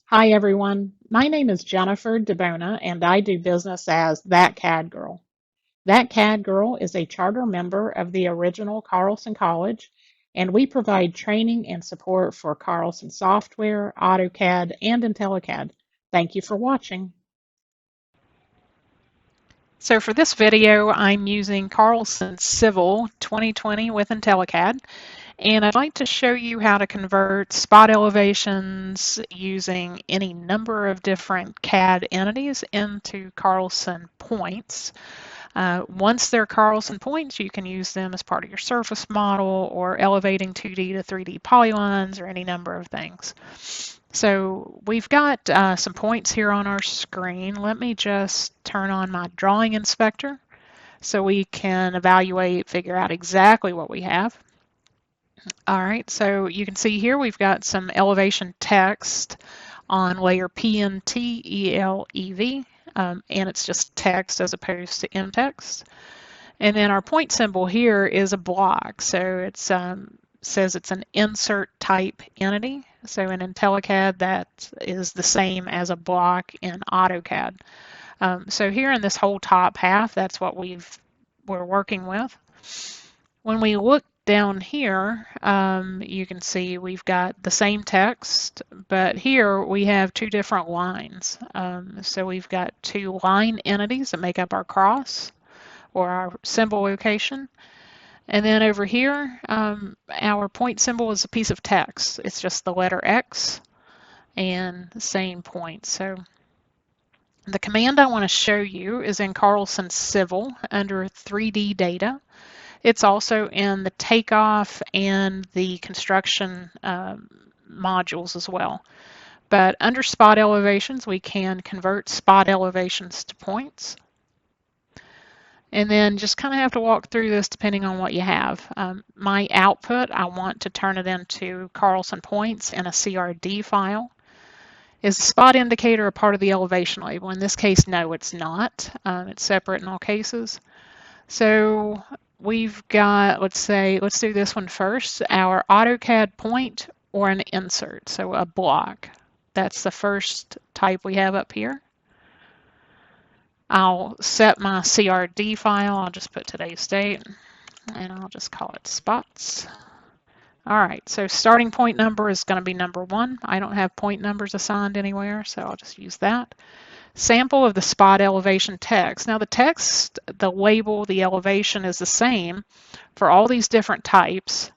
Hi everyone, my name is Jennifer DeBona and I do business as That CAD Girl. That CAD Girl is a charter member of the original Carlson College and we provide training and support for Carlson Software, AutoCAD, and IntelliCAD. Thank you for watching. So for this video, I'm using Carlson Civil 2020 with IntelliCAD. And I'd like to show you how to convert spot elevations using any number of different CAD entities into Carlson points. Once they're Carlson points, you can use them as part of your surface model or elevating 2D to 3D polylines or any number of things. So we've got some points here on our screen. Let me just turn on my drawing inspector so we can evaluate, figure out exactly what we have. All right, so you can see here we've got some elevation text on layer PNTELEV, and it's just text as opposed to mText. And then our point symbol here is a block, so it says it's an insert type entity. So in IntelliCAD, that is the same as a block in AutoCAD. So here in this whole top half, that's what we're working with. When we look down here, you can see we've got the same text, but here we have two different lines. So we've got two line entities that make up our cross or our symbol location. And then over here, our point symbol is a piece of text. It's just the letter X and the same point. So the command I want to show you is in Carlson Civil under 3D data. It's also in the takeoff and the construction modules as well. But under spot elevations, we can convert spot elevations to points. And then just kind of have to walk through this depending on what you have. My output, I want to turn it into Carlson points in a CRD file. Is the spot indicator a part of the elevation label? In this case, no, it's not. It's separate in all cases. So we've got, let's do this one first, our AutoCAD point or an insert, so a block. That's the first type we have up here. I'll set my CRD file. I'll just put today's date and I'll just call it spots. All right, so starting point number is going to be number 1. I don't have point numbers assigned anywhere, so I'll just use that. Sample of the spot elevation text. Now the text, the label, the elevation is the same for all these different types,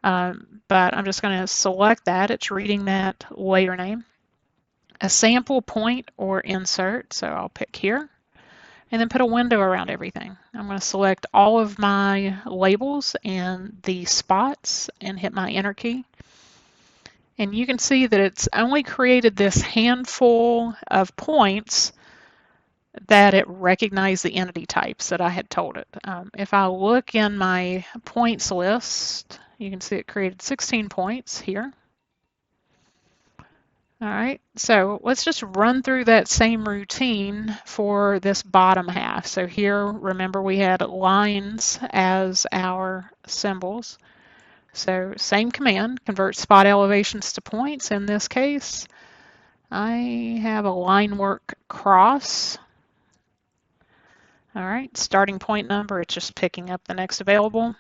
but I'm just going to select that. It's reading that layer name. A sample point or insert, so I'll pick here, and then put a window around everything. I'm going to select all of my labels and the spots and hit my enter key. And you can see that it's only created this handful of points that it recognized the entity types that I had told it. If I look in my points list, you can see it created 16 points here. All right, so let's just run through that same routine for this bottom half. So here, remember we had lines as our symbols. So same command, convert spot elevations to points. In this case, I have a line work cross. All right, starting point number, it's just picking up the next available.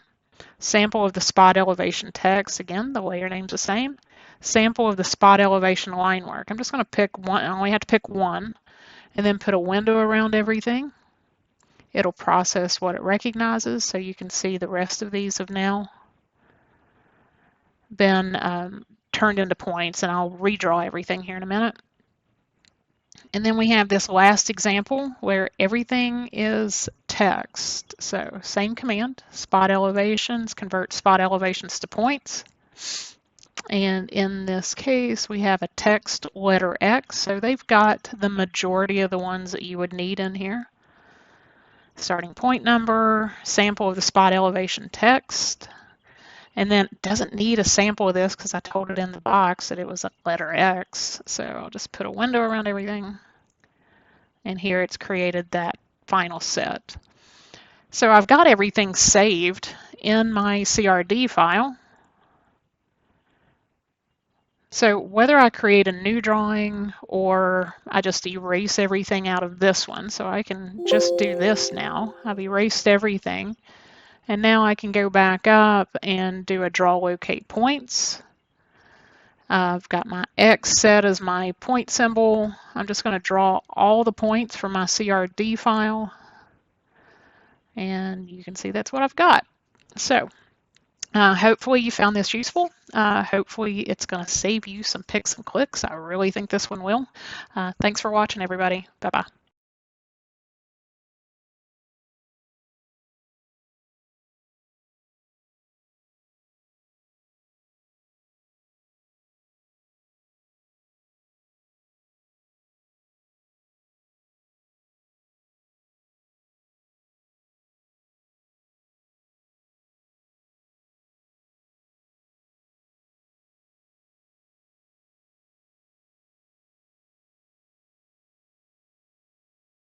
Sample of the spot elevation text, again, the layer name's the same. Sample of the spot elevation line work. I'm just going to pick one, I only have to pick one, and then put a window around everything. It'll process what it recognizes, so you can see the rest of these have now been turned into points, and I'll redraw everything here in a minute. And then we have this last example where everything is text. So same command, spot elevations, convert spot elevations to points. And in this case, we have a text letter X. So they've got the majority of the ones that you would need in here. Starting point number, sample of the spot elevation text. And then it doesn't need a sample of this because I told it in the box that it was a letter X. So I'll just put a window around everything. And here it's created that final set. So I've got everything saved in my CRD file. So whether I create a new drawing or I just erase everything out of this one, so I can just do this now. I've erased everything. And now I can go back up and do a draw locate points. I've got my X set as my point symbol. I'm just going to draw all the points from my CRD file. And you can see that's what I've got. So hopefully you found this useful. Hopefully it's going to save you some picks and clicks. I really think this one will. Thanks for watching, everybody. Bye-bye.